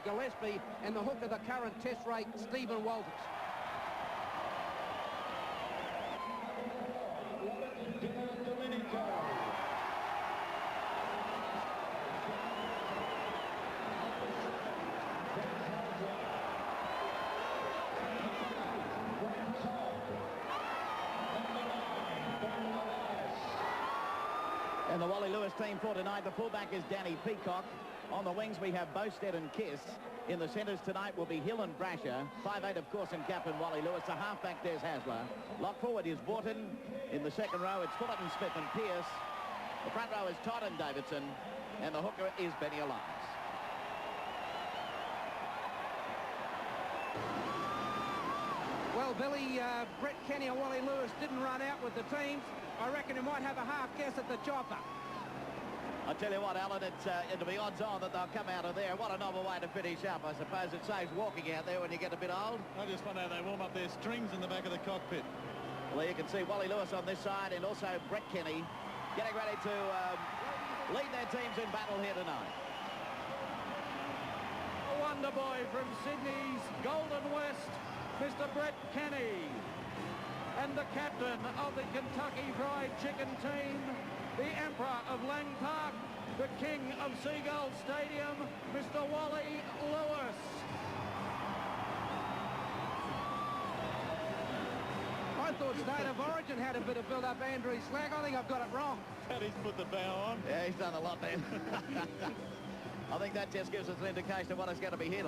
Gillespie and the hooker, the current test rate, Stephen Walters. And the Wally Lewis team for tonight, the fullback is Danny Peacock. On the wings we have Bowstead and Kiss. In the centres tonight will be Hill and Brasher. 5'8", of course, and captain Wally Lewis. The halfback, there's Hasler. Lock forward is Borton. In the second row, it's Fullerton, Smith and Pearce. The front row is Todd and Davidson. And the hooker is Benny Elias. Well, Billy, Brett Kenny and Wally Lewis didn't run out with the teams. I reckon he might have a half guess at the chopper. I tell you what, Alan, it'll be odds on that they'll come out of there. What a novel way to finish up. I suppose it saves walking out there when you get a bit old. I just wonder how they warm up their strings in the back of the cockpit. Well, you can see Wally Lewis on this side and also Brett Kenny getting ready to lead their teams in battle here tonight. A wonder boy from Sydney's Golden West, Mr. Brett Kenny. And the captain of the Kentucky Fried Chicken team, the Emperor of Lang Park, the King of Seagulls Stadium, Mr. Wally Lewis. I thought State of Origin had a bit of build-up, Andrew Slack. I think I've got it wrong. Paddy's put the bow on. Yeah, he's done a lot then. I think that just gives us an indication of what it's going to be here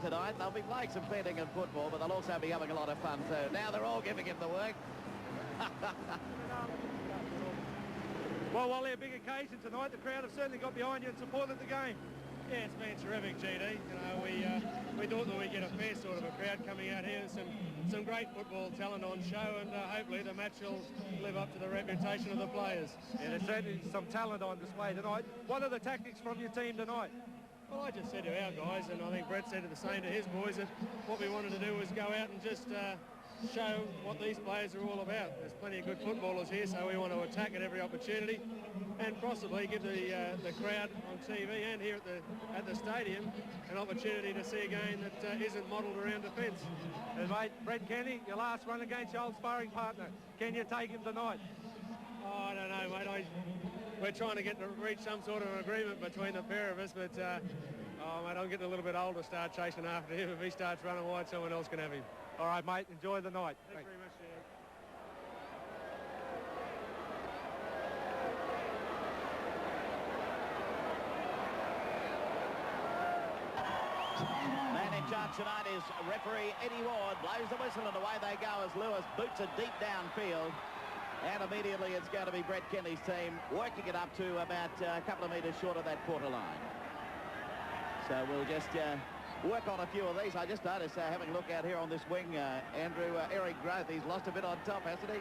tonight. They'll be playing some fencing and football, but they'll also be having a lot of fun too. Now they're all giving him the work. Well, Wally, a big occasion tonight. The crowd have certainly got behind you and supported the game. Yeah, it's been terrific, GD. You know, we thought that we'd get a fair sort of a crowd coming out here. Some great football talent on show, and hopefully the match will live up to the reputation of the players. Yeah, there's certainly some talent on display tonight. What are the tactics from your team tonight? Well, I just said to our guys, and I think Brett said the same to his boys, that what we wanted to do was go out and just show what these players are all about. There's plenty of good footballers here, so we want to attack at every opportunity and possibly give the crowd on TV and here at the stadium an opportunity to see a game that isn't modelled around defence. And mate, Brett Kenny, your last run against your old sparring partner. Can you take him tonight? Oh, I don't know, mate. We're trying to reach some sort of agreement between the pair of us, but oh, mate, I'm getting a little bit old to start chasing after him. If he starts running wide, someone else can have him. All right, mate. Enjoy the night. Thanks very much, Jay. Man in charge tonight is referee Eddie Ward. Blows the whistle and away they go as Lewis boots it deep downfield. And immediately it's going to be Brett Kenny's team working it up to about a couple of metres short of that quarter line. So we'll just work on a few of these. I just noticed having a look out here on this wing, Andrew, Eric Growth, he's lost a bit on top, hasn't he?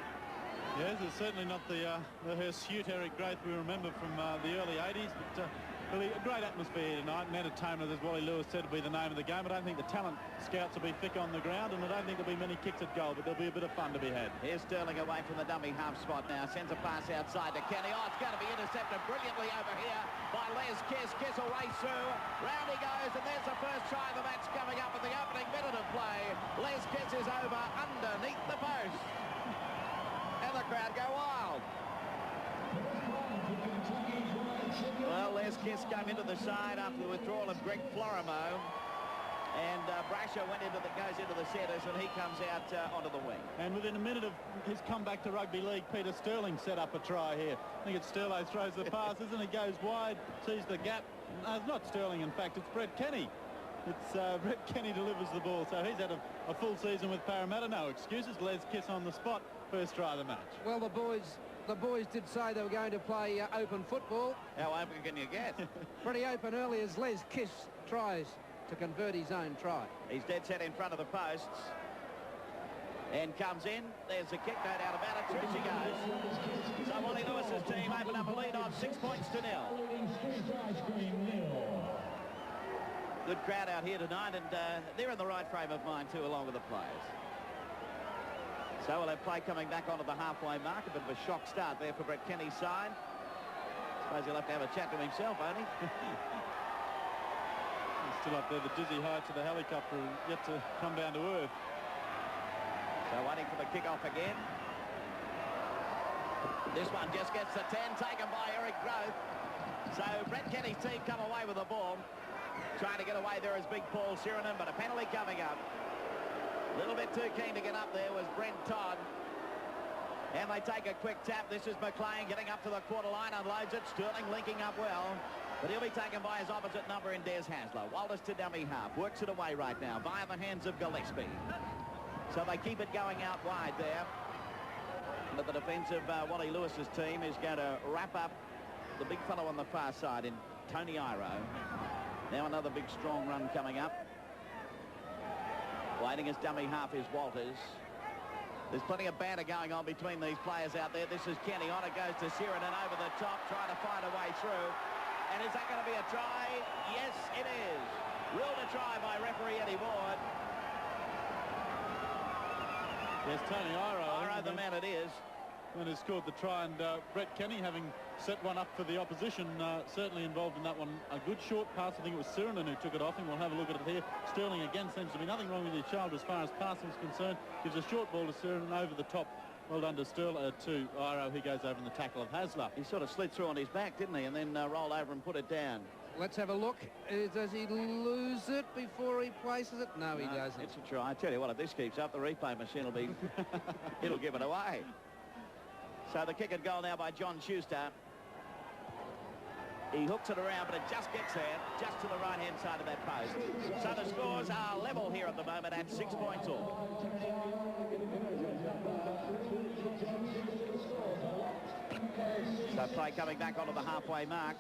Yes, it's certainly not the hirsute Eric Growth we remember from the early 80s, but really a great atmosphere here tonight, and entertainment, as Wally Lewis said, will be the name of the game. I don't think the talent scouts will be thick on the ground, and I don't think there'll be many kicks at goal, but there'll be a bit of fun to be had. Here's Sterling away from the dummy half spot now, sends a pass outside to Kenny. Oh, it's going to be intercepted brilliantly over here by Les Kiss. Kiss will race through, round he goes, and there's the first try of the match coming up at the opening minute of play. Les Kiss is over underneath the post, and the crowd go wild. Well, Les Kiss came into the side after the withdrawal of Greg Florimo, and Brasher goes into the centres, and he comes out onto the wing. And within a minute of his comeback to rugby league, Peter Sterling set up a try here. I think it's Sterlo throws the pass, isn't it? Goes wide, sees the gap. No, it's not Sterling, in fact, it's Brett Kenny. It's Brett Kenny delivers the ball, so he's had a full season with Parramatta. No excuses. Les Kiss on the spot, first try of the match. Well, the boys did say they were going to play open football. How open can you get? Pretty open early as Les Kiss tries to convert his own try. He's dead set in front of the posts and comes in. There's a kick, no doubt about it. Through she goes. So Wally Lewis's team open up a lead on 6 points to 0. Good crowd out here tonight, and they're in the right frame of mind too, along with the players. So we'll have play coming back onto the halfway mark. A bit of a shock start there for Brett Kenny's side. Suppose he'll have to have a chat to himself, won't he? Still up there, the dizzy heights of the helicopter yet to come down to earth. So waiting for the kick-off again. This one just gets the 10, taken by Eric Groth. So Brett Kenny's team come away with the ball. Trying to get away there is big Paul Sheridan, but a penalty coming up. A little bit too keen to get up there was Brent Todd. And they take a quick tap. This is McLean getting up to the quarter line, unloads it. Sterling linking up well. But he'll be taken by his opposite number in Des Hasler. Walters to dummy half. Works it away right now via the hands of Gillespie. So they keep it going out wide there. But the defence of Wally Lewis's team is going to wrap up the big fellow on the far side in Tony Iro. Now another big strong run coming up. Waiting his dummy half is Walters. There's plenty of banter going on between these players out there. This is Kenny. On it goes to Sheridan over the top, trying to find a way through. And is that going to be a try? Yes, it is. Ruled a try by referee Eddie Ward. Yes, Tony Iro, the man it is. When he scored the try, and Brett Kenny, having set one up for the opposition, certainly involved in that one. A good short pass. I think it was Sheridan who took it off him. We'll have a look at it here. Sterling again, seems to be nothing wrong with his shoulder as far as passing is concerned. Gives a short ball to Sheridan over the top. Well done to Sterling, to Iro. He goes over in the tackle of Hasler. He sort of slid through on his back, didn't he? And then rolled over and put it down. Let's have a look. Does he lose it before he places it? No, he doesn't. It's a try. I tell you what, if this keeps up, the replay machine will be... it'll give it away. So the kick and goal now by John Schuster. He hooks it around, but it just gets there, just to the right-hand side of that post. So the scores are level here at the moment at 6 points all. So play coming back onto the halfway mark.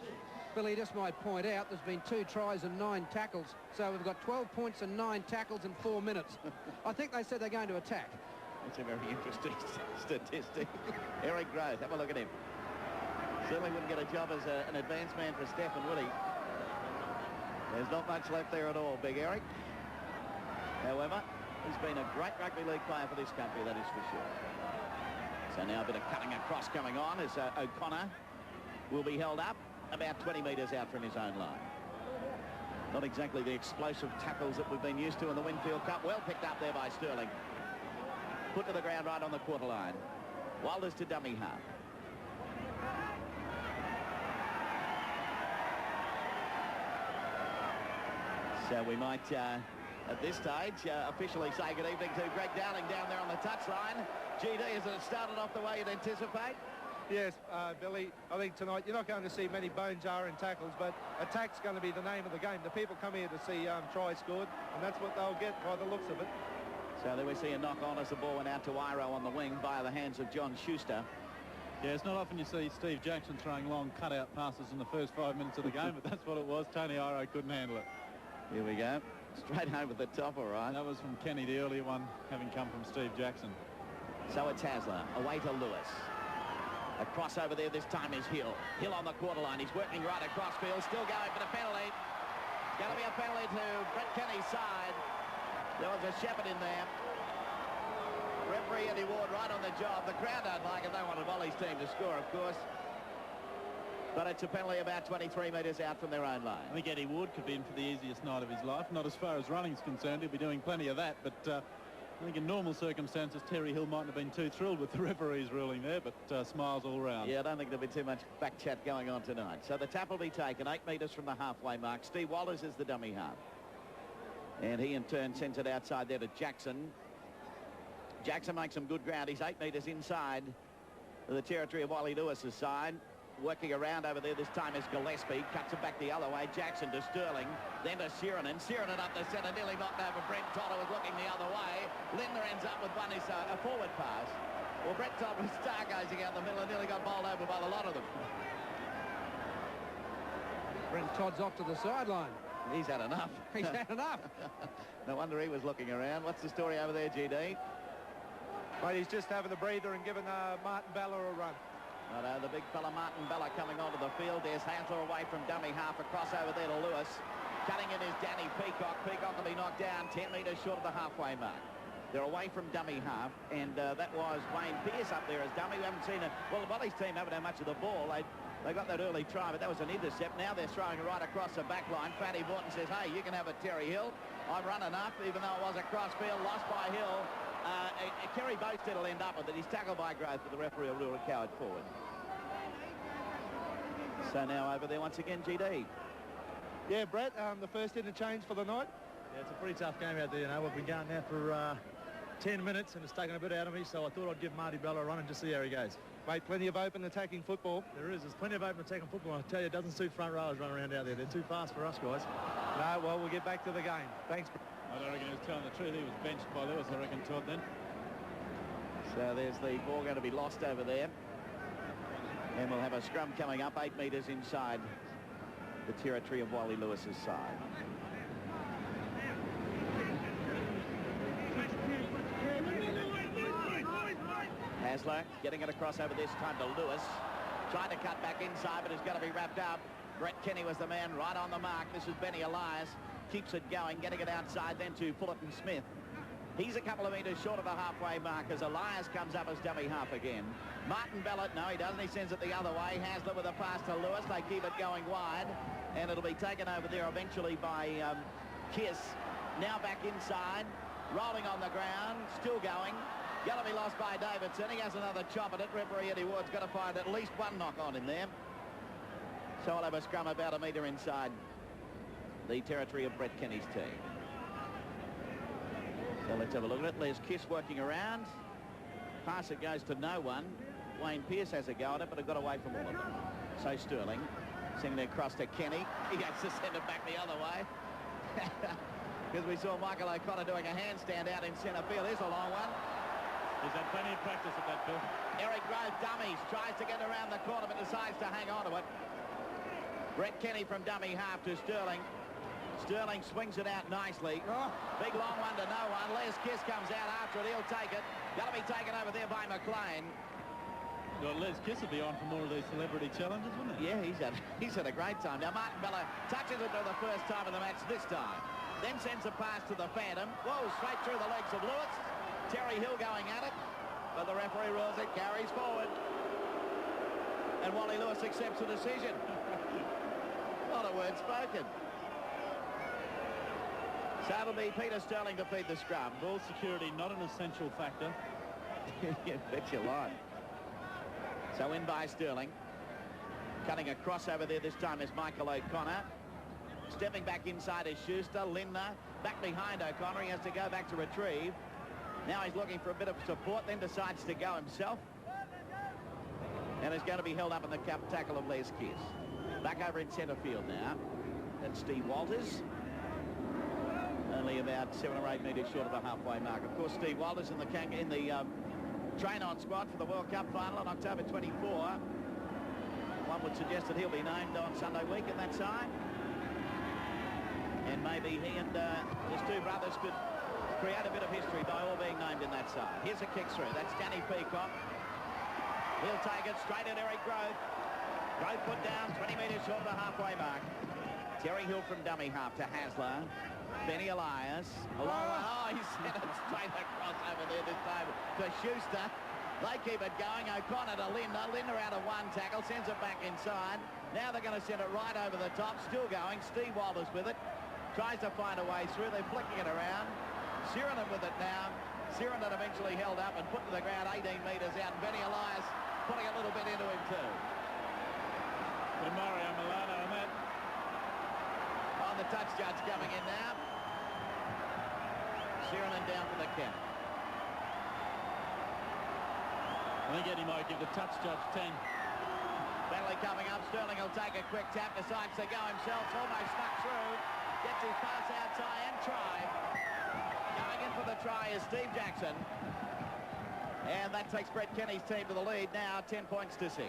Billy, just might point out there's been 2 tries and 9 tackles. So we've got 12 points and 9 tackles in 4 minutes. I think they said they're going to attack. That's a very interesting statistic. Eric Groth, have a look at him. Certainly wouldn't get a job as an advanced man for Stephen, would he? There's not much left there at all, Big Eric. However, he's been a great rugby league player for this country, that is for sure. So now a bit of cutting across coming on as O'Connor will be held up about 20 metres out from his own line. Not exactly the explosive tackles that we've been used to in the Winfield Cup. Well picked up there by Sterling. Put to the ground right on the quarter line. Walters to dummy half. So we might, at this stage, officially say good evening to Greg Dowling down there on the touchline. GD, has it started off the way you'd anticipate? Yes, Billy, I think tonight you're not going to see many bone-jarring tackles, but attack's going to be the name of the game. The people come here to see tries scored, and that's what they'll get by the looks of it. So there we see a knock on as the ball went out to Iro on the wing by the hands of John Schuster. Yeah, it's not often you see Steve Jackson throwing long cutout passes in the first 5 minutes of the game, but that's what it was. Tony Iro couldn't handle it. Here we go. Straight over the top, all right. That was from Kenny, the earlier one, having come from Steve Jackson. So it's Hasler, away to Lewis. A crossover there this time is Hill. Hill on the quarter line. He's working right across field. Still going for the penalty. It's going to be a penalty to Brett Kenny's side. There was a shepherd in there. Referee Eddie Ward right on the job. The crowd don't like it. They wanted Wally's team to score, of course. But it's a penalty about 23 metres out from their own line. I think Eddie Ward could be in for the easiest night of his life. Not as far as running's concerned. He'll be doing plenty of that. But I think in normal circumstances, Terry Hill mightn't have been too thrilled with the referee's ruling there, but smiles all round. Yeah, I don't think there'll be too much back chat going on tonight. So the tap will be taken 8 metres from the halfway mark. Steve Walters is the dummy half. And he in turn sends it outside there to Jackson. Jackson makes some good ground. He's 8 metres inside the territory of Wally Lewis's side. Working around over there this time is Gillespie. Cuts it back the other way. Jackson to Sterling. Then to Sheridan. Sheridan up the centre. Nearly knocked over Brent Todd, who was looking the other way. Lindner ends up with one. Is a forward pass. Well, Brent Todd was stargazing out the middle and nearly got bowled over by the lot of them. Brent Todd's off to the sideline. He's had enough. He's had enough. No wonder he was looking around. What's the story over there, GD? Well, he's just having a breather and giving Martin Bella a run. The big fella Martin Bella coming onto the field. There's Hasler away from dummy half. Across over there to Lewis. Cutting in is Danny Peacock. Peacock will be knocked down 10 metres short of the halfway mark. They're away from dummy half, and that was Wayne Pearce up there as dummy. We haven't seen it. Well, the Wally's team haven't had much of the ball. They They got that early try, but that was an intercept. Now they're throwing right across the back line. Fatty Borton says, hey, you can have it, Terry Hill. I've run enough, even though it was a cross field, lost by Hill. Kerry Boasted will end up with it. He's tackled by Grove, but the referee will rule a coward forward. So now over there once again, GD. Yeah, Brett, the first interchange for the night. Yeah, it's a pretty tough game out there. You know, we've been going now for 10 minutes, and it's taken a bit out of me, so I thought I'd give Marty Bella a run and just see how he goes. Mate, plenty of open attacking football. There's plenty of open attacking football. I tell you, it doesn't suit front rowers running around out there. They're too fast for us, guys. No, well, we'll get back to the game. Thanks. I don't reckon he was telling the truth. He was benched by Lewis, I reckon, Todd, then. So there's the ball going to be lost over there. And we'll have a scrum coming up 8 metres inside the territory of Wally Lewis's side. Hasler getting it across over this time to Lewis. Trying to cut back inside, but it's going to be wrapped up. Brett Kenny was the man right on the mark. This is Benny Elias. Keeps it going, getting it outside then to Fullerton Smith. He's a couple of metres short of the halfway mark as Elias comes up as dummy half again. Martin Ballot, no, he doesn't. He sends it the other way. Hasler with a pass to Lewis. They keep it going wide, and it'll be taken over there eventually by Kiss. Now back inside, rolling on the ground, still going. Going to be lost by Davidson. He has another chop at it. Referee Eddie Ward's got to find at least one knock on him there. So I'll have a scrum about a metre inside the territory of Brett Kenny's team. So let's have a look at it. Les Kiss working around. Pass it goes to no one. Wayne Pearce has a go at it, but it got away from all of them. So Sterling sending it across to Kenny. He has to send it back the other way. Because we saw Michael O'Connor doing a handstand out in centre field. Here's a long one. He's had plenty of practice at that, Bill. Eric Grove dummies. Tries to get around the corner, but decides to hang on to it. Brett Kenny from dummy half to Sterling. Sterling swings it out nicely. Big long one to no one. Les Kiss comes out after it. He'll take it. Got to be taken over there by McLean. Well, Les Kiss will be on for more of these celebrity challenges, wouldn't he? Yeah, he's had a great time. Now Martin Bella touches it for the first time in the match this time. Then sends a pass to the Phantom. Whoa, straight through the legs of Lewis. Terry Hill going at it. But the referee rules it, carries forward. And Wally Lewis accepts the decision. Not a word spoken. So it'll be Peter Sterling to feed the scrum. Ball security not an essential factor. You bet your life. So in by Sterling. Cutting across over there this time is Michael O'Connor. Stepping back inside is Schuster. Lindner back behind O'Connor. He has to go back to retrieve. Now he's looking for a bit of support, then decides to go himself. And is going to be held up in the tackle of Les Kiss. Back over in centre field now. That's Steve Walters. Only about 7 or 8 metres short of the halfway mark. Of course, Steve Walters in the train-on squad for the World Cup final on October 24. One would suggest that he'll be named on Sunday week at that side. And maybe he and his two brothers could create a bit of history by all being named in that side. Here's a kick through. That's Danny Peacock. He'll take it straight at Eric Grove. Grove put down 20 metres short of the halfway mark. Terry Hill from dummy half to Hasler. Benny Elias. Oh, he sent it straight across over there this time to Schuster. They keep it going. O'Connor to Lindner. Lindner out of one tackle. Sends it back inside. Now they're going to send it right over the top. Still going. Steve Walters with it. Tries to find a way through. They're flicking it around. Sirenen with it now. Sirenen eventually held up and put to the ground 18 metres out. And Benny Elias putting a little bit into him too. Well, Mario Milano on that. On the touch judge coming in now. Sirenen down for the count. I think Eddie might give the touch judge 10. Bentley coming up. Sterling will take a quick tap. Decides to go himself. Almost snuck through. Gets his pass outside and try. Going in for the try is Steve Jackson. And that takes Brett Kenny's team to the lead now, 10 points to 6.